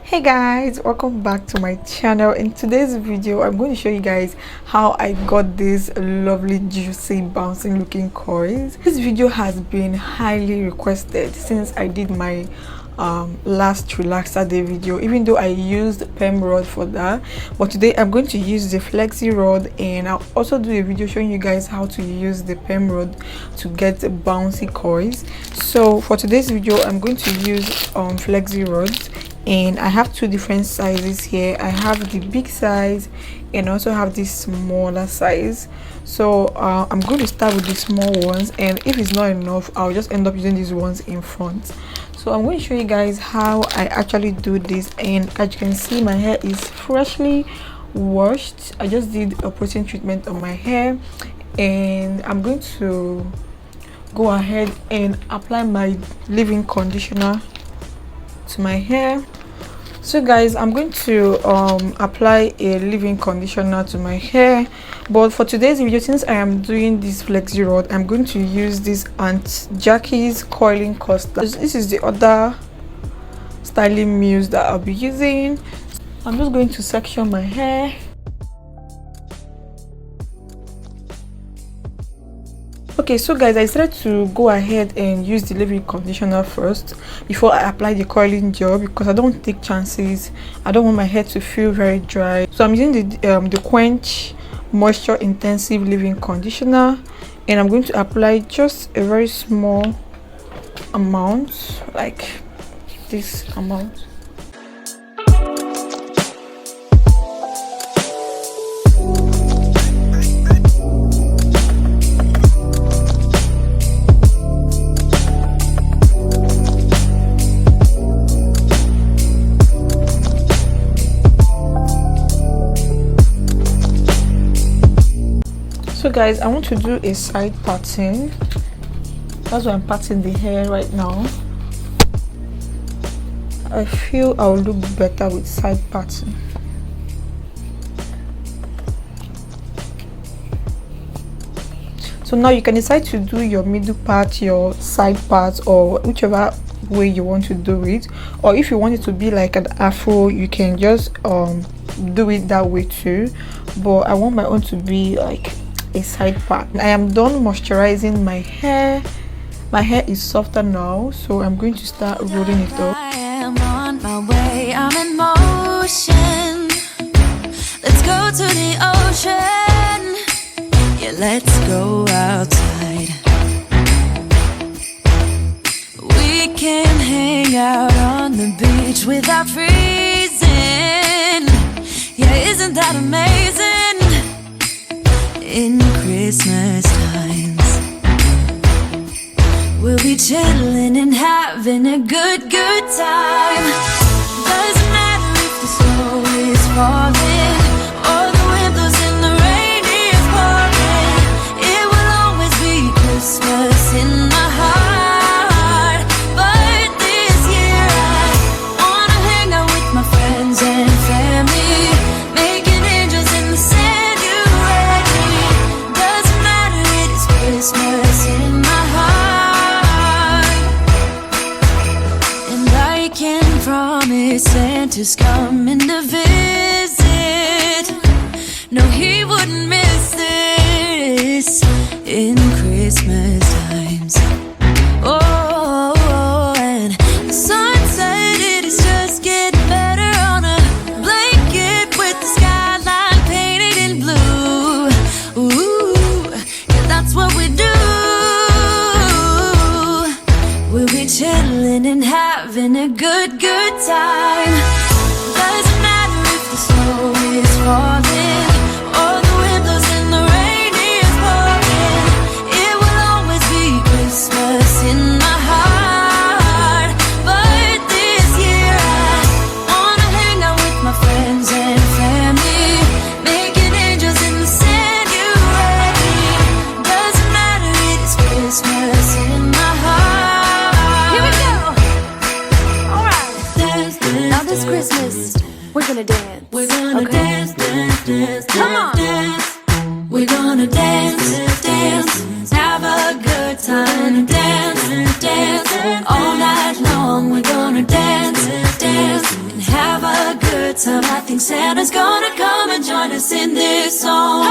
Hey guys, welcome back to my channel. In today's video I'm going to show you guys how I got these lovely juicy bouncing looking coils. This video has been highly requested since I did my last relaxer day video, even though I used perm rod for that. But today I'm going to use the flexi rod, and I'll also do a video showing you guys how to use the perm rod to get bouncy coils. So for today's video I'm going to use flexi rods, and I have two different sizes here. I have the big size and also have this smaller size. So I'm going to start with the small ones, and if it's not enough I'll just end up using these ones in front. So I'm going to show you guys how I actually do this, and as you can see my hair is freshly washed. I just did a protein treatment on my hair, and I'm going to go ahead and apply my leave-in conditioner to my hair. So guys, I'm going to apply a leave-in conditioner to my hair, but for today's video, since I am doing this flexi rod, I'm going to use this Aunt Jackie's coiling coaster. This is the other styling mousse that I'll be using. I'm just going to section my hair. Okay, so guys, I decided to go ahead and use the leave-in conditioner first before I apply the coiling gel, because I don't take chances. I don't want my hair to feel very dry. So I'm using the Quench Moisture Intensive leave-in conditioner, and I'm going to apply just a very small amount, like this amount. So guys, I want to do a side parting. That's why I'm parting the hair right now. I feel I'll look better with side parting. So now you can decide to do your middle part, your side part, or whichever way you want to do it. Or if you want it to be like an afro, you can just do it that way too. But I want my own to be like a side part. I am done moisturizing my hair. My hair is softer now, so I'm going to start rolling it up. I am on my way, I'm in motion. Let's go to the ocean. Yeah, let's go outside. We can hang out on the beach without freezing. Yeah, isn't that amazing? In Christmas times, we'll be chilling and having a good time. Doesn't matter if the snow is falling or the wind blows and the rain is pouring. It will always be Christmas in my heart. But this year I wanna hang out with my friends and family, making angels in the sand. Christmas in my heart, and I can promise Santa's coming to visit. No, he wouldn't miss this in Christmas times. Oh, and the sun said it is just getting better on a blanket with the skyline painted in blue. Ooh, that's what we do. We'll be chilling and having a good time. Doesn't matter if the snow is falling or the wind blows and the rain is pouring. It will always be Christmas in my heart. But this year I wanna hang out with my friends and family, making angels in the sand. You ready? Doesn't matter, it is Christmas in my heart. Here we go. All right. Dance, dance, now this Christmas, we're gonna dance. We're gonna dance, dance, dance. Come on. Dance. We're gonna dance, dance, have a good time. Dance, dance, all night long. We're gonna dance, dance, and have a time I think Santa's gonna come and join us in this song.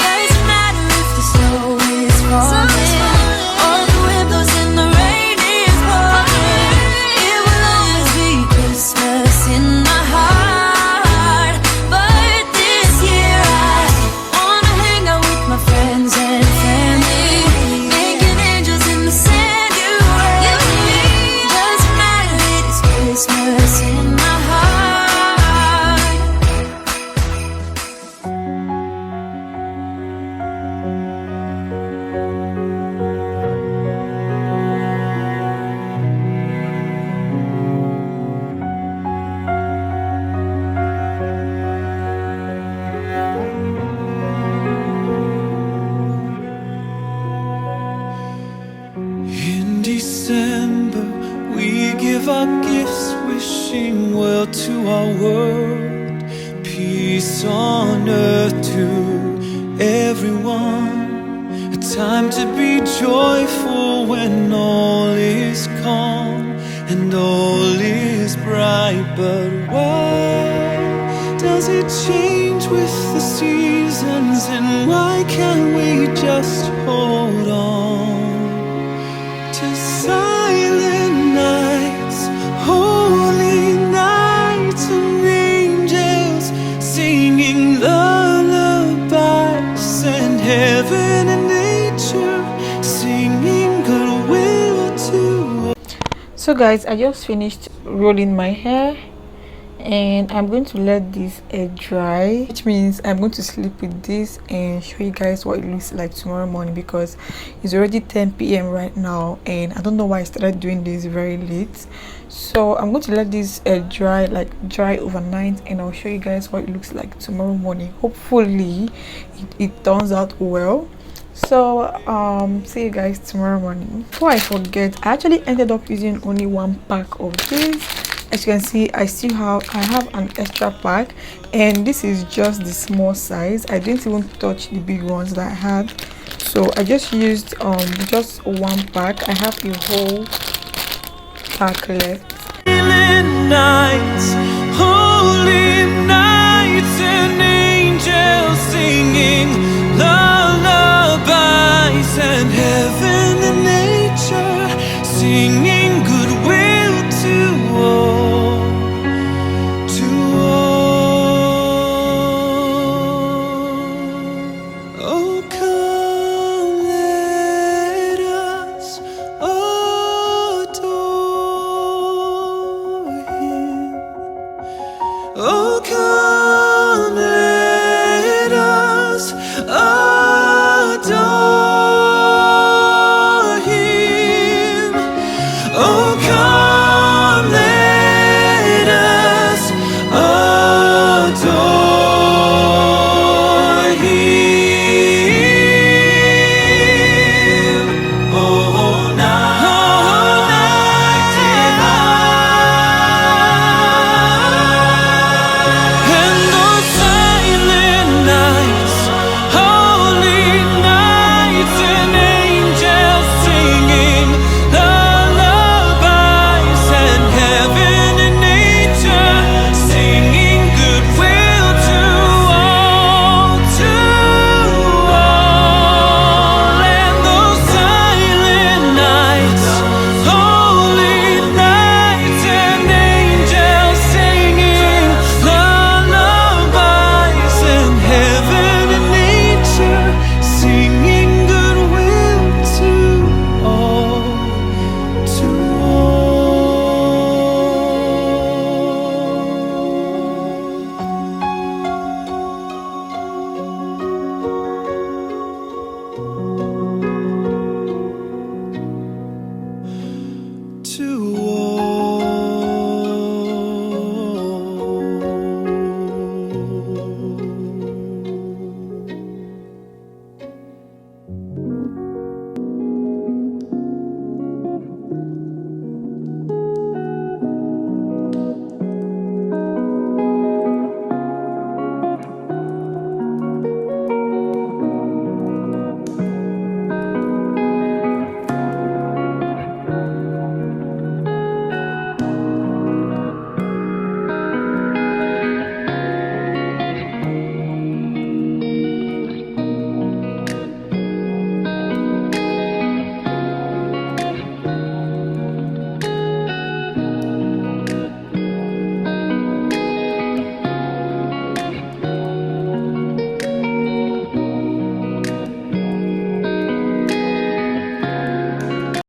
Doesn't matter if the snow is falling or the wind blows and the rain is pouring. It will always be Christmas in my heart. But this year I wanna hang out with my friends and family, making angels in the sand. You and me. Doesn't matter, it is Christmas in my heart. In December, we give our gifts, wishing well to our world. Peace on earth to everyone. A time to be joyful when all is calm and all is bright. But why does it change with the seasons? And why can't we just hold on to silent nights, holy nights, and angels singing lullabies, and heaven and nature singing goodwill to. So guys, I just finished rolling my hair and I'm going to let this air dry, which means I'm going to sleep with this and show you guys what it looks like tomorrow morning, because it's already 10 p.m. right now and I don't know why I started doing this very late. So I'm going to let this dry, like dry overnight, and I'll show you guys what it looks like tomorrow morning. Hopefully it turns out well. So see you guys tomorrow morning. Before I forget, I actually ended up using only one pack of this. As you can see, I have an extra pack, and this is just the small size. I didn't even touch the big ones that I had, so I just used just one pack. I have the whole pack left. Nights, holy nights, and angels singing lullabies, and heaven and nature singing goodwill to all, to all. Oh, come let us adore Him. Oh,